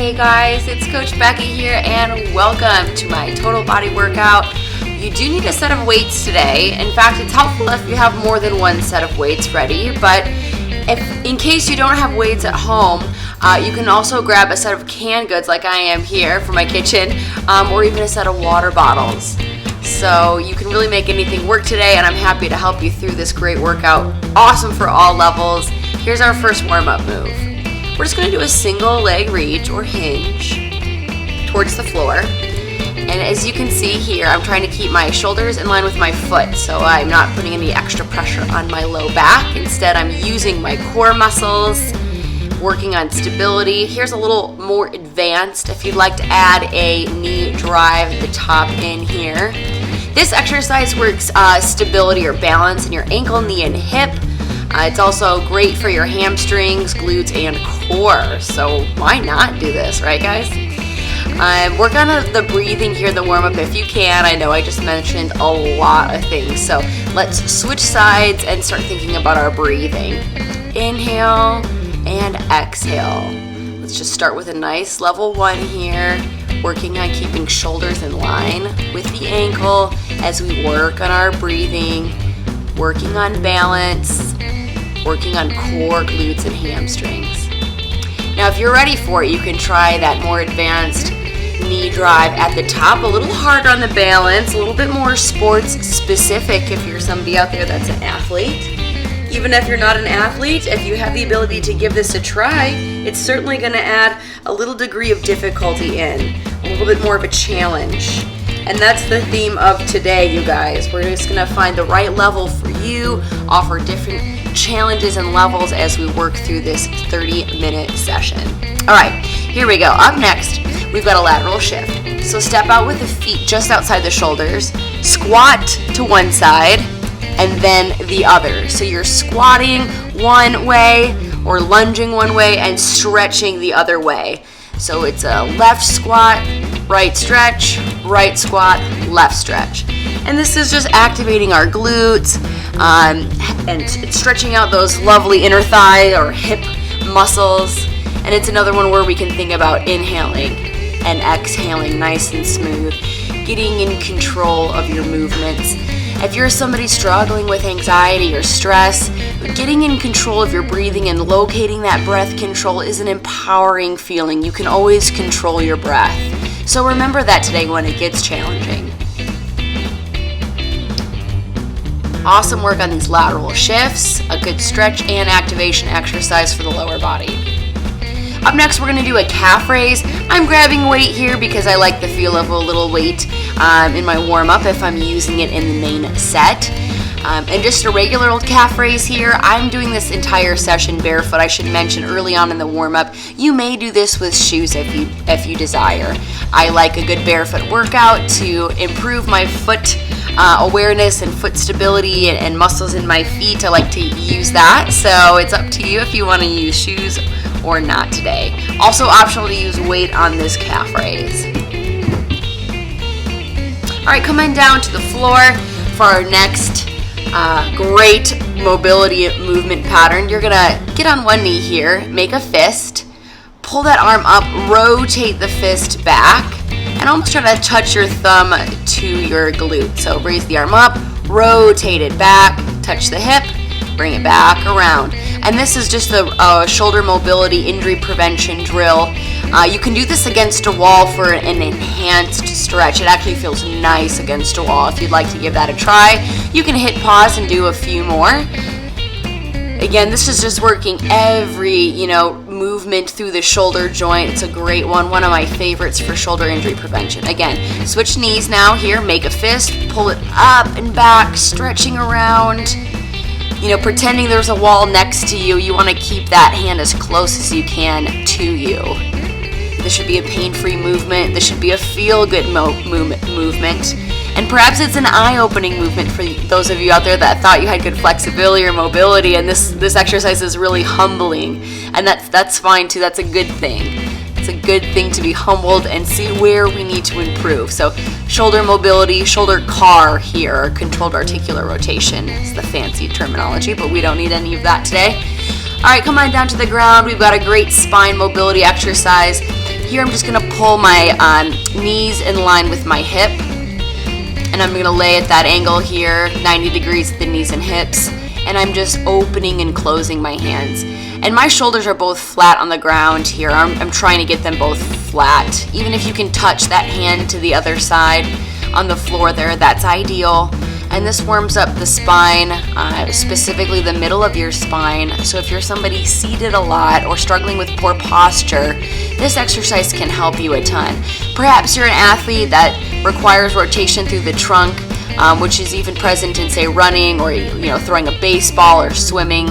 Hey guys, it's Coach Becca here and welcome to my total body workout. You do need a set of weights today. In fact, it's helpful if you have more than one set of weights ready, but in case you don't have weights at home, you can also grab a set of canned goods like I am here from my kitchen, or even a set of water bottles. So you can really make anything work today, and I'm happy to help you through this great workout. Awesome for all levels. Here's our first warm-up move. We're just going to do a single leg reach or hinge towards the floor. And as you can see here, I'm trying to keep my shoulders in line with my foot, so I'm not putting any extra pressure on my low back. Instead, I'm using my core muscles, working on stability. Here's a little more advanced if you'd like to add a knee drive at the top in here. This exercise works stability or balance in your ankle, knee, and hip. It's also great for your hamstrings, glutes, and core. So why not do this, right guys? Work on the breathing here, the warm-up if you can. I know I just mentioned a lot of things. So let's switch sides and start thinking about our breathing. Inhale and exhale. Let's just start with a nice level 1 here, working on keeping shoulders in line with the ankle as we work on our breathing, working on balance, working on core, glutes, and hamstrings. Now, if you're ready for it, you can try that more advanced knee drive at the top, a little harder on the balance, a little bit more sports specific if you're somebody out there that's an athlete. Even if you're not an athlete, if you have the ability to give this a try, it's certainly going to add a little degree of difficulty in, a little bit more of a challenge. And that's the theme of today, you guys. We're just going to find the right level for you, offer different challenges and levels as we work through this 30-minute session. All right, here we go. Up next, we've got a lateral shift. So step out with the feet just outside the shoulders, squat to one side, and then the other. So you're squatting one way or lunging one way and stretching the other way. So it's a left squat, right stretch, right squat, left stretch. And this is just activating our glutes and stretching out those lovely inner thigh or hip muscles. And it's another one where we can think about inhaling and exhaling nice and smooth, getting in control of your movements. If you're somebody struggling with anxiety or stress, getting in control of your breathing and locating that breath control is an empowering feeling. You can always control your breath. So remember that today when it gets challenging. Awesome work on these lateral shifts, a good stretch and activation exercise for the lower body. Up next, we're going to do a calf raise. I'm grabbing weight here because I like the feel of a little weight in my warm-up if I'm using it in the main set. And just a regular old calf raise here. I'm doing this entire session barefoot. I should mention early on in the warm-up, you may do this with shoes if you desire. I like a good barefoot workout to improve my foot awareness and foot stability and muscles in my feet. I like to use that, so it's up to you if you want to use shoes or not today. Also optional to use weight on this calf raise. All right, come on down to the floor for our next great mobility movement pattern. You're gonna get on one knee here, make a fist, pull that arm up, rotate the fist back, and almost try to touch your thumb to your glute. So raise the arm up, rotate it back, touch the hip, bring it back around. And this is just a shoulder mobility injury prevention drill. You can do this against a wall for an enhanced stretch. It actually feels nice against a wall. If you'd like to give that a try, you can hit pause and do a few more. Again, this is just working every, movement through the shoulder joint. It's a great one of my favorites for shoulder injury prevention. Again, switch knees now here, make a fist, pull it up and back, stretching around. Pretending there's a wall next to you, you want to keep that hand as close as you can to you. This should be a pain-free movement. This should be a feel-good movement. And perhaps it's an eye-opening movement for those of you out there that thought you had good flexibility or mobility, and this exercise is really humbling. And that's fine too. That's a good thing. It's a good thing to be humbled and see where we need to improve. So shoulder mobility, shoulder CAR here, controlled articular rotation is the fancy terminology, but we don't need any of that today. All right, come on down to the ground. We've got a great spine mobility exercise. Here I'm just gonna pull my knees in line with my hip, and I'm gonna lay at that angle here, 90 degrees at the knees and hips, and I'm just opening and closing my hands. And my shoulders are both flat on the ground here. I'm trying to get them both flat. Even if you can touch that hand to the other side on the floor there, that's ideal. And this warms up the spine, specifically the middle of your spine. So if you're somebody seated a lot or struggling with poor posture, this exercise can help you a ton. Perhaps you're an athlete that requires rotation through the trunk, which is even present in, say, running or throwing a baseball or swimming.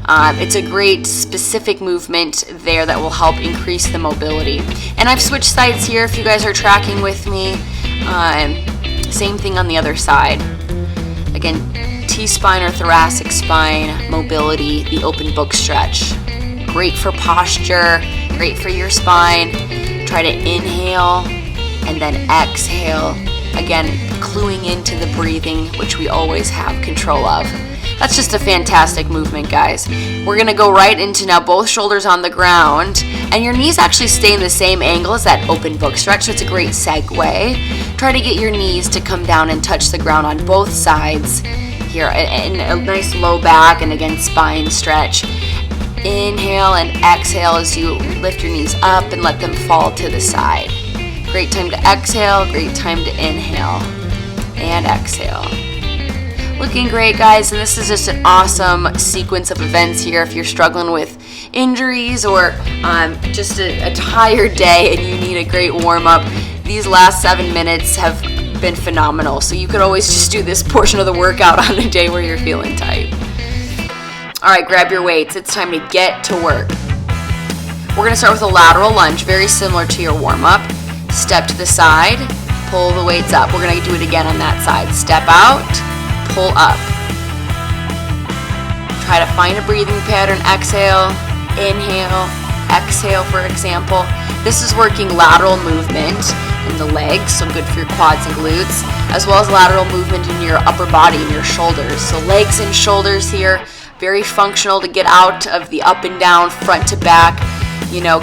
It's a great specific movement there that will help increase the mobility. And I've switched sides here if you guys are tracking with me. Same thing on the other side. Again, T-spine or thoracic spine, mobility, the open book stretch. Great for posture, great for your spine. Try to inhale and then exhale. Again, cluing into the breathing, which we always have control of. That's just a fantastic movement, guys. We're gonna go right into now both shoulders on the ground, and your knees actually stay in the same angle as that open book stretch, so it's a great segue. Try to get your knees to come down and touch the ground on both sides here, and a nice low back, and again, spine stretch. Inhale and exhale as you lift your knees up and let them fall to the side. Great time to exhale, great time to inhale and exhale. Looking great, guys, and this is just an awesome sequence of events here if you're struggling with injuries or just a tired day and you need a great warm-up. These last 7 minutes have been phenomenal, so you could always just do this portion of the workout on a day where you're feeling tight. All right, grab your weights. It's time to get to work. We're gonna start with a lateral lunge, very similar to your warm-up. Step to the side, pull the weights up. We're gonna do it again on that side. Step out, pull up. Try to find a breathing pattern. Exhale, inhale, exhale, for example. This is working lateral movement in the legs, so good for your quads and glutes, as well as lateral movement in your upper body and your shoulders. So legs and shoulders here, very functional to get out of the up and down, front to back,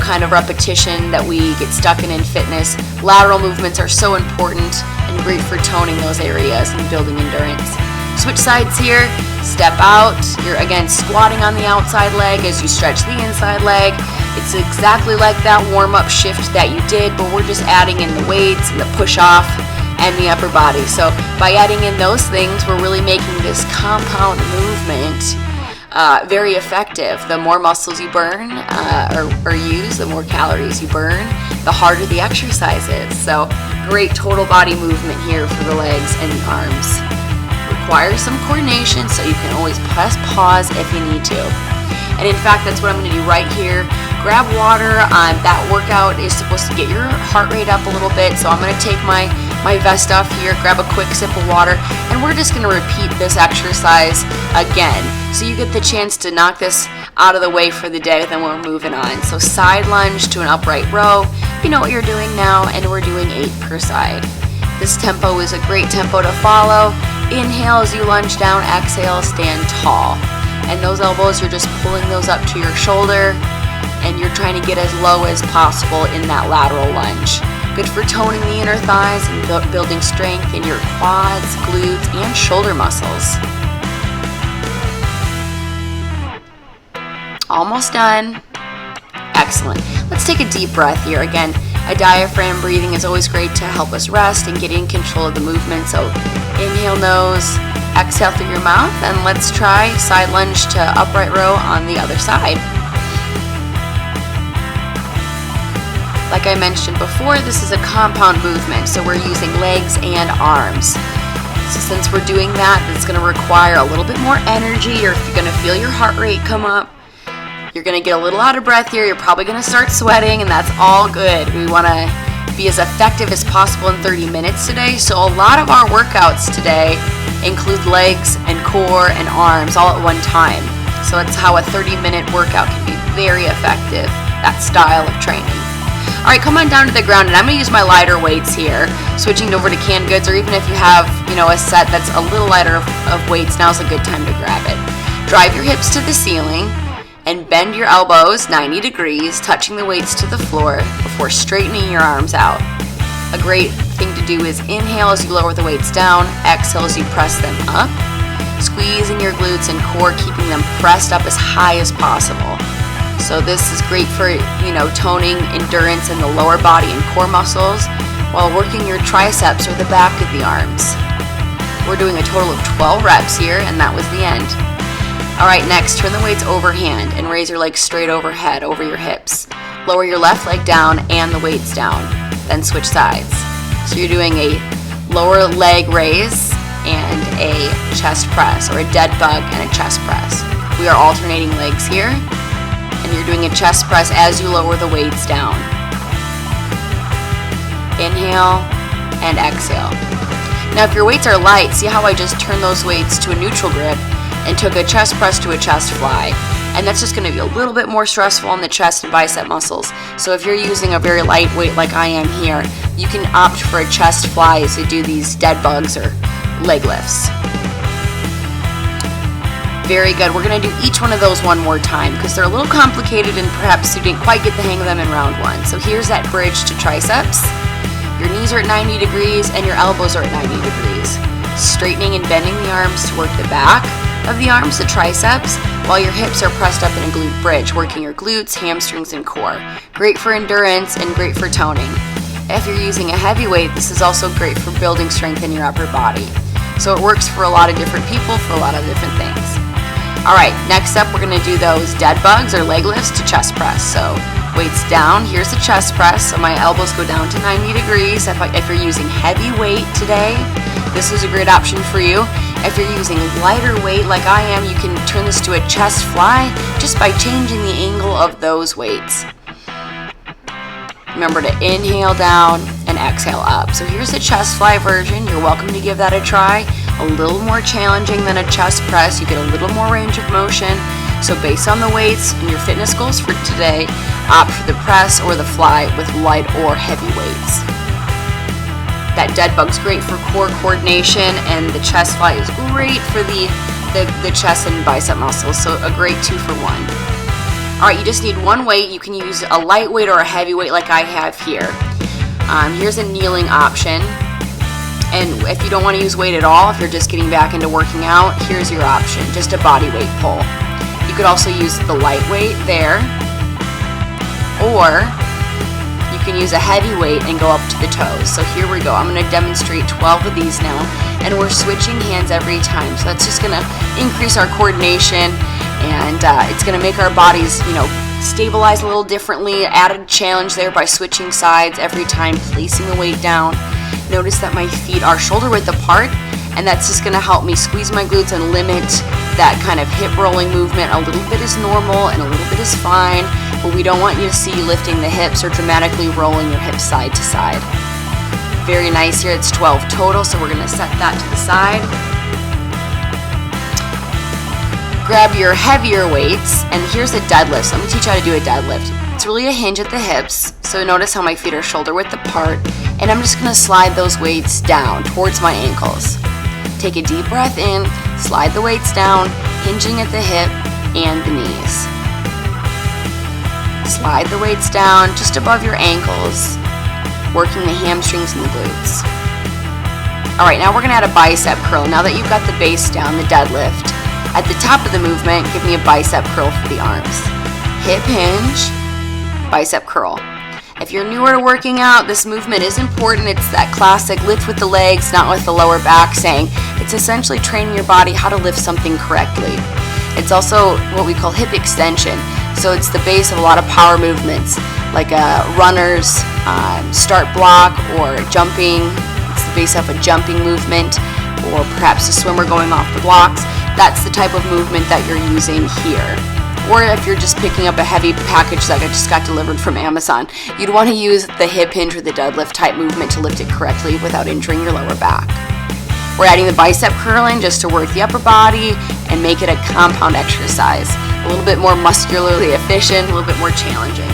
kind of repetition that we get stuck in fitness. Lateral movements are so important and great for toning those areas and building endurance. Switch sides here, step out. You're again squatting on the outside leg as you stretch the inside leg. It's exactly like that warm-up shift that you did, but we're just adding in the weights and the push-off and the upper body. So by adding in those things, we're really making this compound movement very effective. The more muscles you burn or use, the more calories you burn, the harder the exercise is. So great total body movement here for the legs and the arms. Requires some coordination, so you can always press pause if you need to. And in fact, that's what I'm going to do right here. Grab water. That workout is supposed to get your heart rate up a little bit, so I'm going to take my vest off here, grab a quick sip of water, and we're just going to repeat this exercise again. So you get the chance to knock this out of the way for the day, then we're moving on. So side lunge to an upright row. You know what you're doing now, and we're doing 8 per side. This tempo is a great tempo to follow. Inhale as you lunge down, exhale, stand tall. And those elbows, you're just pulling those up to your shoulder, and you're trying to get as low as possible in that lateral lunge. Good for toning the inner thighs and building strength in your quads, glutes, and shoulder muscles. Almost done. Excellent. Let's take a deep breath here. Again, a diaphragm breathing is always great to help us rest and get in control of the movement. So inhale nose, exhale through your mouth, and let's try side lunge to upright row on the other side. Like I mentioned before, this is a compound movement, so we're using legs and arms. So since we're doing that, it's going to require a little bit more energy, or if you're going to feel your heart rate come up, you're going to get a little out of breath here, you're probably going to start sweating, and that's all good. We want to be as effective as possible in 30 minutes today, so a lot of our workouts today include legs and core and arms all at one time. So that's how a 30-minute workout can be very effective, that style of training. All right, come on down to the ground, and I'm going to use my lighter weights here, switching over to canned goods, or even if you have, a set that's a little lighter of weights, now's a good time to grab it. Drive your hips to the ceiling, and bend your elbows 90 degrees, touching the weights to the floor before straightening your arms out. A great thing to do is inhale as you lower the weights down, exhale as you press them up, squeezing your glutes and core, keeping them pressed up as high as possible. So this is great for, toning endurance in the lower body and core muscles while working your triceps or the back of the arms. We're doing a total of 12 reps here, and that was the end. All right, next, turn the weights overhand and raise your legs straight overhead over your hips. Lower your left leg down and the weights down, then switch sides. So you're doing a lower leg raise and a chest press, or a dead bug and a chest press. We are alternating legs here, and you're doing a chest press as you lower the weights down. Inhale and exhale. Now if your weights are light, see how I just turned those weights to a neutral grip and took a chest press to a chest fly. And that's just going to be a little bit more stressful on the chest and bicep muscles. So if you're using a very light weight like I am here, you can opt for a chest fly to do these dead bugs or leg lifts. Very good. We're going to do each one of those one more time because they're a little complicated and perhaps you didn't quite get the hang of them in round one. So here's that bridge to triceps. Your knees are at 90 degrees and your elbows are at 90 degrees. Straightening and bending the arms to work the back of the arms, the triceps, while your hips are pressed up in a glute bridge, working your glutes, hamstrings, and core. Great for endurance and great for toning. If you're using a heavy weight, this is also great for building strength in your upper body. So it works for a lot of different people for a lot of different things. All right, next up we're going to do those dead bugs or leg lifts to chest press. So weights down, here's the chest press, so my elbows go down to 90 degrees. If you're using heavy weight today, this is a great option for you. If you're using lighter weight like I am, you can turn this to a chest fly just by changing the angle of those weights. Remember to inhale down and exhale up. So here's the chest fly version. You're welcome to give that a try. A little more challenging than a chest press. You get a little more range of motion. So based on the weights and your fitness goals for today, opt for the press or the fly with light or heavy weights. That dead bug's great for core coordination, and the chest fly is great for the chest and bicep muscles, so a great 2 for 1. All right, you just need one weight. You can use a light weight or a heavy weight like I have here. Here's a kneeling option, and if you don't want to use weight at all, if you're just getting back into working out, here's your option, just a body weight pull. You could also use the light weight there, or you can use a heavy weight and go up to the toes. So here we go. I'm going to demonstrate 12 of these now, and we're switching hands every time. So that's just going to increase our coordination, and it's going to make our bodies, stabilize a little differently. Added challenge there by switching sides every time, placing the weight down. Notice that my feet are shoulder width apart, and that's just going to help me squeeze my glutes and limit that kind of hip rolling movement. A little bit is normal and a little bit is fine, but we don't want you to see you lifting the hips or dramatically rolling your hips side to side. Very nice here. It's 12 total, so we're going to set that to the side. Grab your heavier weights, and here's a deadlift. So let me teach you how to do a deadlift. It's really a hinge at the hips, so notice how my feet are shoulder width apart, and I'm just going to slide those weights down towards my ankles. Take a deep breath in, slide the weights down, hinging at the hip and the knees. Slide the weights down just above your ankles, working the hamstrings and the glutes. All right, now we're going to add a bicep curl. Now that you've got the base down, the deadlift, at the top of the movement, give me a bicep curl for the arms. Hip hinge, bicep curl. If you're newer to working out, this movement is important. It's that classic lift with the legs, not with the lower back saying. It's essentially training your body how to lift something correctly. It's also what we call hip extension. So it's the base of a lot of power movements, like a runner's start block or jumping. It's the base of a jumping movement, or perhaps a swimmer going off the blocks. That's the type of movement that you're using here. Or if you're just picking up a heavy package that I just got delivered from Amazon, you'd want to use the hip hinge or the deadlift type movement to lift it correctly without injuring your lower back. We're adding the bicep curling just to work the upper body and make it a compound exercise. A little bit more muscularly efficient, a little bit more challenging.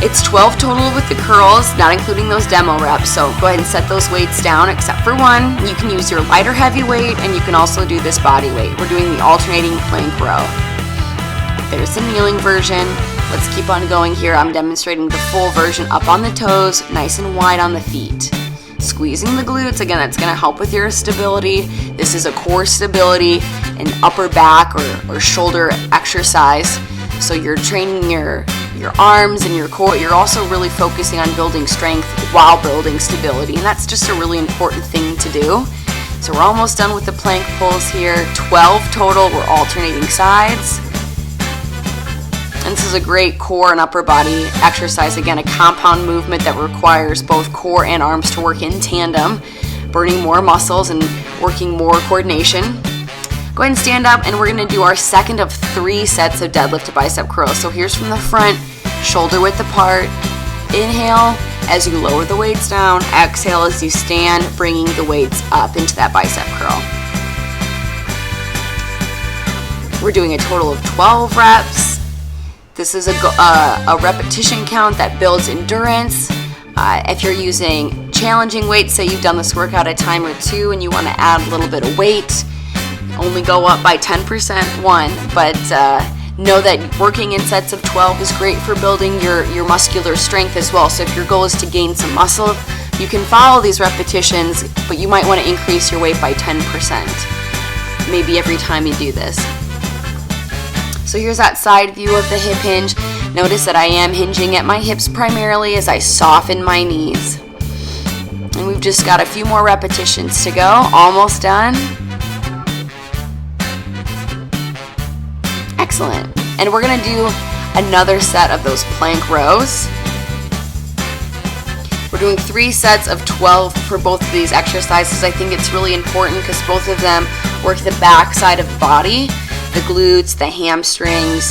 It's 12 total with the curls, not including those demo reps, so go ahead and set those weights down except for one. You can use your lighter heavy weight, and you can also do this body weight. We're doing the alternating plank row. There's the kneeling version. Let's keep on going here. I'm demonstrating the full version up on the toes, nice and wide on the feet. Squeezing the glutes, again, that's going to help with your stability. This is a core stability and upper back or shoulder exercise. So you're training your arms and your core. You're also really focusing on building strength while building stability, and that's just a really important thing to do. So we're almost done with the plank pulls here. 12 total. We're alternating sides. And this is a great core and upper body exercise. Again, a compound movement that requires both core and arms to work in tandem, burning more muscles and working more coordination. Go ahead and stand up, and we're going to do our second of 3 sets of deadlift to bicep curls. So here's from the front, shoulder width apart. Inhale as you lower the weights down. Exhale as you stand, bringing the weights up into that bicep curl. We're doing a total of 12 reps. This is a repetition count that builds endurance. If you're using challenging weights, say you've done this workout a time or 2 and you want to add a little bit of weight, only go up by 10%, but know that working in sets of 12 is great for building your muscular strength as well. So if your goal is to gain some muscle, you can follow these repetitions, but you might want to increase your weight by 10%, maybe every time you do this. So here's that side view of the hip hinge. Notice that I am hinging at my hips primarily as I soften my knees. And we've just got a few more repetitions to go. Almost done. Excellent. And we're going to do another set of those plank rows. We're doing 3 sets of 12 for both of these exercises. I think it's really important because both of them work the back side of the body, the glutes, the hamstrings,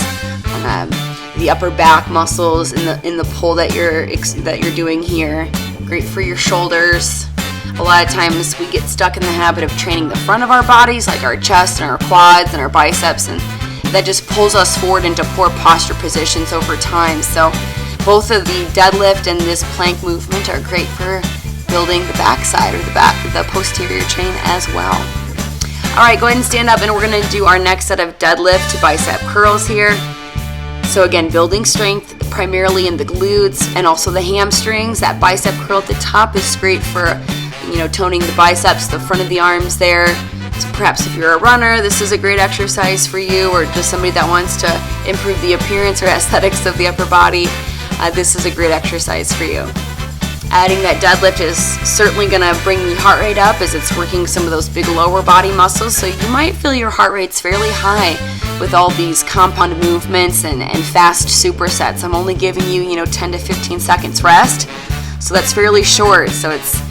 the upper back muscles in the pull that you're doing here. Great for your shoulders. A lot of times we get stuck in the habit of training the front of our bodies, like our chest and our quads and our biceps, and that just pulls us forward into poor posture positions over time. So both of the deadlift and this plank movement are great for building the back side or the posterior chain as well. All right, go ahead and stand up, and we're going to do our next set of deadlift to bicep curls here. So again, building strength primarily in the glutes and also the hamstrings. That bicep curl at the top is great for, toning the biceps, the front of the arms there. So perhaps if you're a runner, this is a great exercise for you, or just somebody that wants to improve the appearance or aesthetics of the upper body. This is a great exercise for you. Adding that deadlift is certainly going to bring the heart rate up as it's working some of those big lower body muscles. So you might feel your heart rate's fairly high with all these compound movements and fast supersets. I'm only giving you, 10 to 15 seconds rest. So that's fairly short. So it's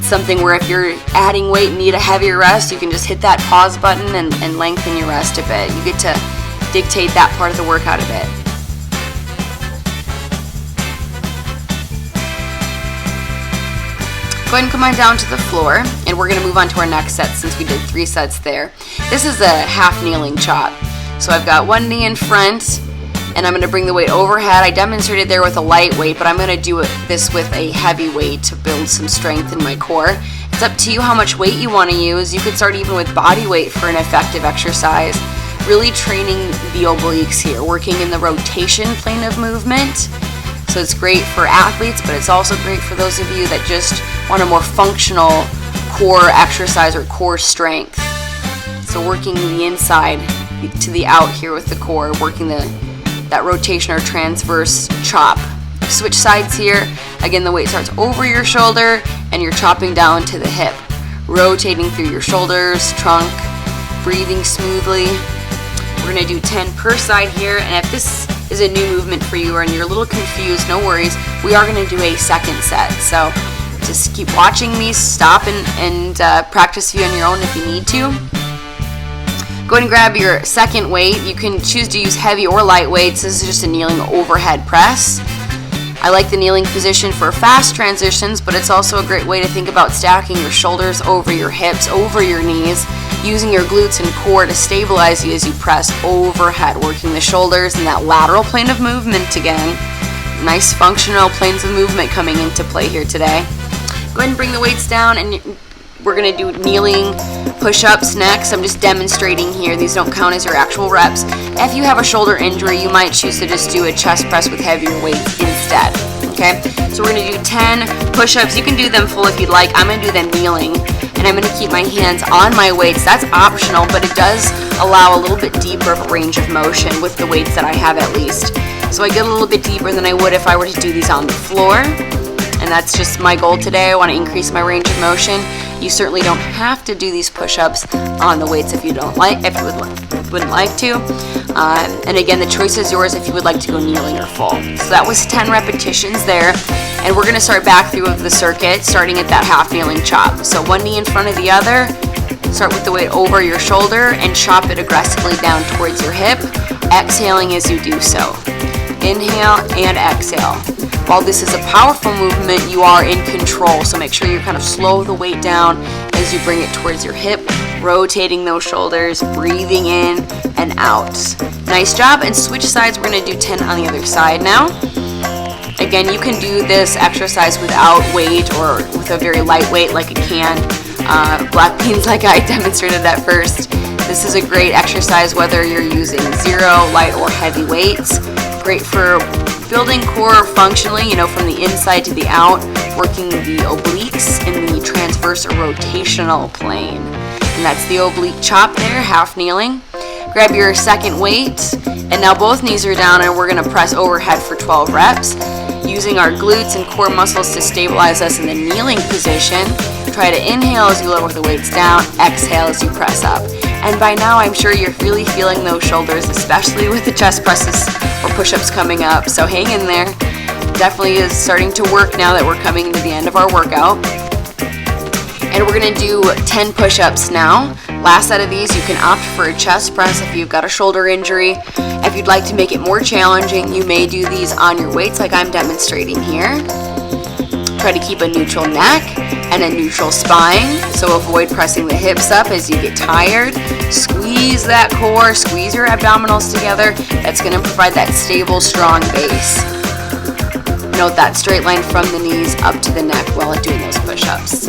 something where if you're adding weight and need a heavier rest, you can just hit that pause button and lengthen your rest a bit. You get to dictate that part of the workout a bit. Go ahead and come on down to the floor, and we're going to move on to our next set since we did 3 sets there. This is a half kneeling chop. So I've got one knee in front, and I'm going to bring the weight overhead. I demonstrated there with a light weight, but I'm going to do this with a heavy weight to build some strength in my core. It's up to you how much weight you want to use. You could start even with body weight for an effective exercise. Really training the obliques here, working in the rotation plane of movement. So it's great for athletes, but it's also great for those of you that just want a more functional core exercise or core strength. So working the inside to the out here with the core, working that rotation or transverse chop. Switch sides here. Again, the weight starts over your shoulder and you're chopping down to the hip. Rotating through your shoulders, trunk, breathing smoothly. We're going to do 10 per side here, and if this is a new movement for you and you're a little confused, no worries. We are going to do a second set. So just keep watching me, stop and practice you on your own if you need to. Go ahead and grab your second weight. You can choose to use heavy or light weights. This is just a kneeling overhead press. I like the kneeling position for fast transitions, but it's also a great way to think about stacking your shoulders over your hips, over your knees, using your glutes and core to stabilize you as you press overhead, working the shoulders and that lateral plane of movement again. Nice functional planes of movement coming into play here today. Go ahead and bring the weights down, and we're going to do kneeling Push-ups next. I'm just demonstrating here. These don't count as your actual reps. If you have a shoulder injury, you might choose to just do a chest press with heavier weights instead. Okay, so we're gonna do 10 push-ups. You can do them full if you'd like. I'm gonna do them kneeling, and I'm gonna keep my hands on my weights. That's optional, but it does allow a little bit deeper of a range of motion with the weights that I have at least. So I get a little bit deeper than I would if I were to do these on the floor. And that's just my goal today. I want to increase my range of motion. You certainly don't have to do these push-ups on the weights if you don't like, if you wouldn't like to. And again, the choice is yours if you would like to go kneeling or full. So that was 10 repetitions there. And we're going to start back through the circuit, starting at that half kneeling chop. So one knee in front of the other. Start with the weight over your shoulder and chop it aggressively down towards your hip, exhaling as you do so. Inhale and exhale. While this is a powerful movement, you are in control, so make sure you kind of slow the weight down as you bring it towards your hip, rotating those shoulders, breathing in and out. Nice job, and switch sides. We're going to do 10 on the other side now. Again, you can do this exercise without weight or with a very light weight like a can. Black beans like I demonstrated at first. This is a great exercise whether you're using zero, light, or heavy weights. Great for building core functionally, from the inside to the out, working the obliques in the transverse or rotational plane. And that's the oblique chop there, half kneeling. Grab your second weight, and now both knees are down, and we're going to press overhead for 12 reps. Using our glutes and core muscles to stabilize us in the kneeling position. Try to inhale as you lower the weights down, exhale as you press up. And by now, I'm sure you're really feeling those shoulders, especially with the chest presses or push-ups coming up. So hang in there. Definitely is starting to work now that we're coming to the end of our workout. And we're going to do 10 push-ups now. Last set of these, you can opt for a chest press if you've got a shoulder injury. If you'd like to make it more challenging, you may do these on your weights like I'm demonstrating here. Try to keep a neutral neck and a neutral spine, so avoid pressing the hips up as you get tired. Squeeze that core, squeeze your abdominals together. That's going to provide that stable, strong base. Note that straight line from the knees up to the neck while doing those push-ups.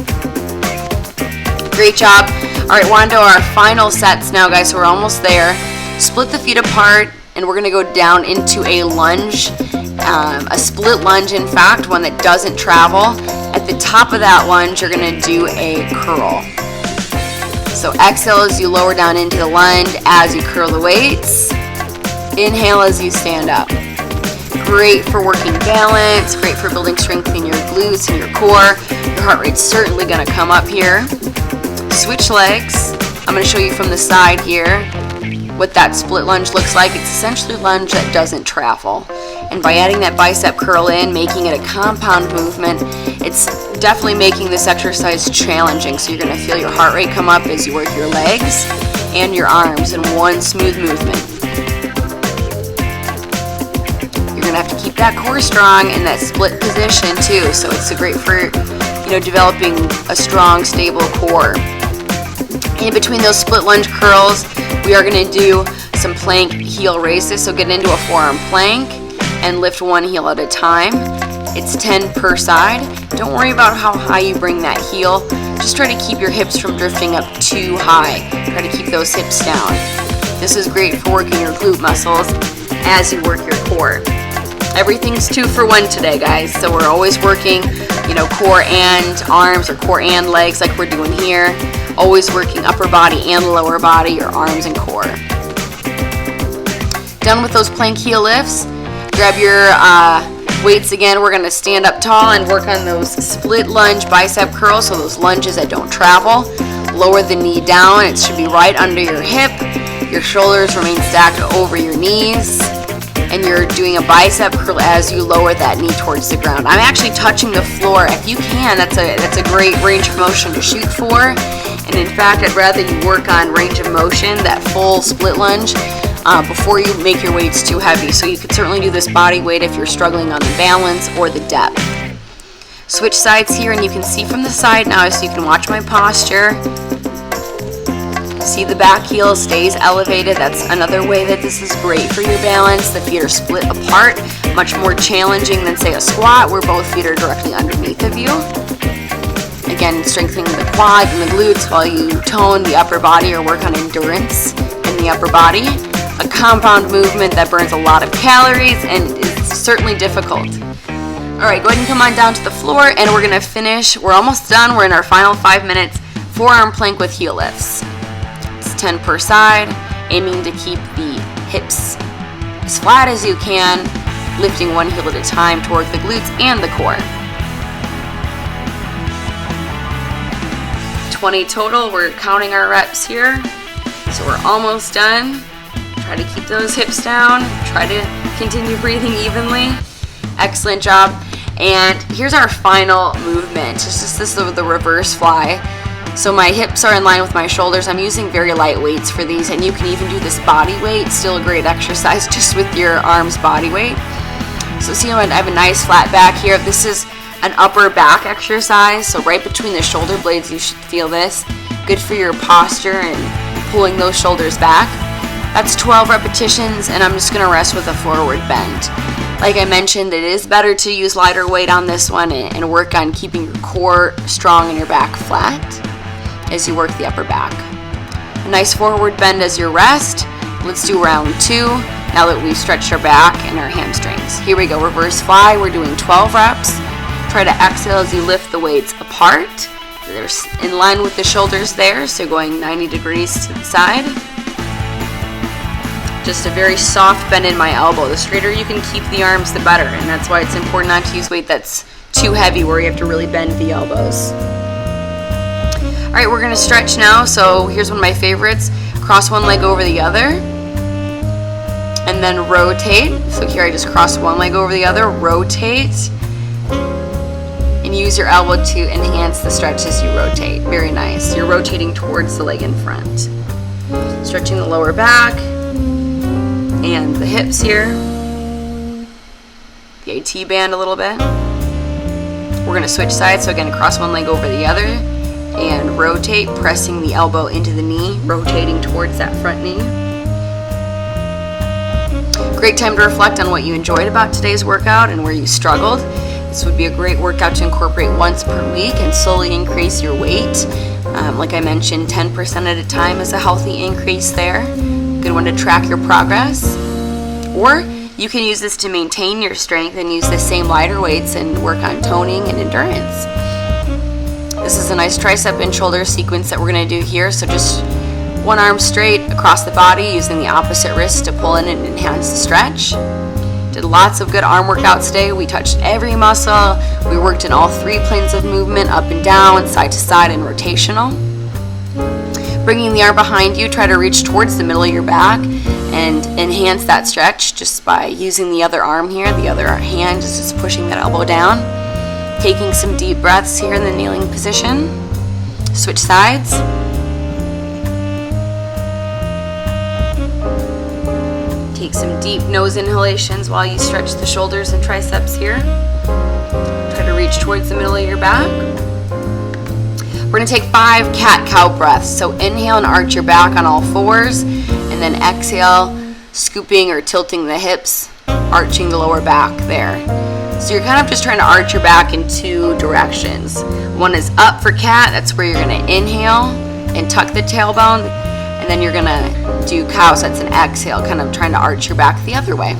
Great job. All right, we're on to our final sets now, guys, so we're almost there. Split the feet apart, and we're going to go down into a lunge. A split lunge, in fact, one that doesn't travel. At the top of that lunge, you're going to do a curl. So exhale as you lower down into the lunge as you curl the weights. Inhale as you stand up. Great for working balance, great for building strength in your glutes and your core. Your heart rate's certainly going to come up here. Switch legs. I'm going to show you from the side here what that split lunge looks like. It's essentially a lunge that doesn't travel. And by adding that bicep curl in, making it a compound movement, it's definitely making this exercise challenging. So you're going to feel your heart rate come up as you work your legs and your arms in one smooth movement. You're going to have to keep that core strong in that split position too. So it's great for, developing a strong, stable core. In between those split lunge curls, we are going to do some plank heel raises. So get into a forearm plank and lift one heel at a time. It's 10 per side. Don't worry about how high you bring that heel. Just try to keep your hips from drifting up too high. Try to keep those hips down. This is great for working your glute muscles as you work your core. Everything's 2 for 1 today, guys. So we're always working, core and arms or core and legs like we're doing here. Always working upper body and lower body, your arms and core. Done with those plank heel lifts. Grab your weights again. We're going to stand up tall and work on those split lunge bicep curls, so those lunges that don't travel. Lower the knee down. It should be right under your hip. Your shoulders remain stacked over your knees. And you're doing a bicep curl as you lower that knee towards the ground. I'm actually touching the floor. If you can, that's a great range of motion to shoot for. And in fact, I'd rather you work on range of motion, that full split lunge, before you make your weights too heavy. So you could certainly do this body weight if you're struggling on the balance or the depth. Switch sides here, and you can see from the side now, so you can watch my posture. See the back heel stays elevated. That's another way that this is great for your balance. The feet are split apart, much more challenging than, say, a squat where both feet are directly underneath of you. Again, strengthening the quads and the glutes while you tone the upper body or work on endurance in the upper body. A compound movement that burns a lot of calories and is certainly difficult. All right, go ahead and come on down to the floor, and we're gonna finish. We're almost done. We're in our final 5 minutes. Forearm plank with heel lifts. It's 10 per side, aiming to keep the hips as flat as you can, lifting one heel at a time to work the glutes and the core. 20 total. We're counting our reps here, so we're almost done. Try to keep those hips down. Try to continue breathing evenly. Excellent job. And here's our final movement. It's just this is the reverse fly. So my hips are in line with my shoulders. I'm using very light weights for these, and you can even do this body weight. Still a great exercise just with your arms body weight. So see, I have a nice flat back here. This is an upper back exercise. So right between the shoulder blades, you should feel this. Good for your posture and pulling those shoulders back. That's 12 repetitions, and I'm just gonna rest with a forward bend. Like I mentioned, it is better to use lighter weight on this one and work on keeping your core strong and your back flat as you work the upper back. A nice forward bend as your rest. Let's do round 2 now that we've stretched our back and our hamstrings. Here we go, reverse fly. We're doing 12 reps. Try to exhale as you lift the weights apart. They're in line with the shoulders there, so going 90 degrees to the side. Just a very soft bend in my elbow. The straighter you can keep the arms, the better, and that's why it's important not to use weight that's too heavy where you have to really bend the elbows. All right, we're gonna stretch now. So here's one of my favorites. Cross one leg over the other, and then rotate. So here I just cross one leg over the other, rotate, and use your elbow to enhance the stretch as you rotate. Very nice. You're rotating towards the leg in front. Stretching the lower back and the hips here, the AT band a little bit. We're gonna switch sides, so again, cross one leg over the other and rotate, pressing the elbow into the knee, rotating towards that front knee. Great time to reflect on what you enjoyed about today's workout and where you struggled. This would be a great workout to incorporate once per week and slowly increase your weight. Like I mentioned, 10% at a time is a healthy increase there. Good one to track your progress. Or you can use this to maintain your strength and use the same lighter weights and work on toning and endurance. This is a nice tricep and shoulder sequence that we're going to do here. So just one arm straight across the body using the opposite wrist to pull in and enhance the stretch. Did lots of good arm workouts today. We touched every muscle. We worked in all 3 planes of movement, up and down, side to side, and rotational. Bringing the arm behind you, try to reach towards the middle of your back and enhance that stretch just by using the other arm here. The other hand is just pushing that elbow down. Taking some deep breaths here in the kneeling position. Switch sides. Take some deep nose inhalations while you stretch the shoulders and triceps here. Try to reach towards the middle of your back. We're going to take 5 cat-cow breaths. So inhale and arch your back on all fours, and then exhale, scooping or tilting the hips, arching the lower back there. So you're kind of just trying to arch your back in 2 directions. One is up for cat. That's where you're going to inhale and tuck the tailbone, and then you're going to do cow. So that's an exhale, kind of trying to arch your back the other way.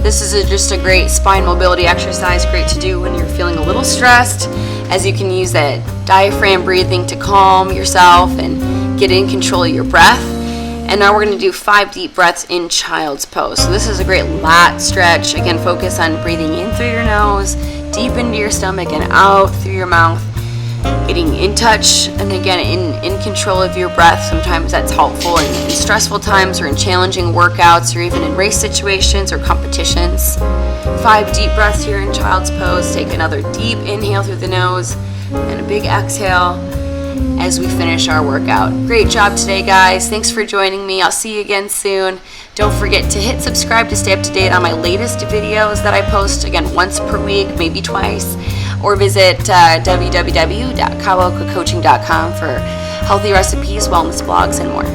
This is just a great spine mobility exercise, great to do when you're feeling a little stressed, as you can use that diaphragm breathing to calm yourself and get in control of your breath. And now we're going to do 5 deep breaths in child's pose. So this is a great lat stretch. Again, focus on breathing in through your nose, deep into your stomach, and out through your mouth. Getting in touch and again in control of your breath. Sometimes that's helpful in stressful times or in challenging workouts or even in race situations or competitions. 5 deep breaths here in child's pose. Take another deep inhale through the nose and a big exhale as we finish our workout. Great job today, guys. Thanks for joining me. I'll see you again soon. Don't forget to hit subscribe to stay up to date on my latest videos that I post, again, once per week, maybe twice, or visit www.kawaokacoaching.com for healthy recipes, wellness blogs, and more.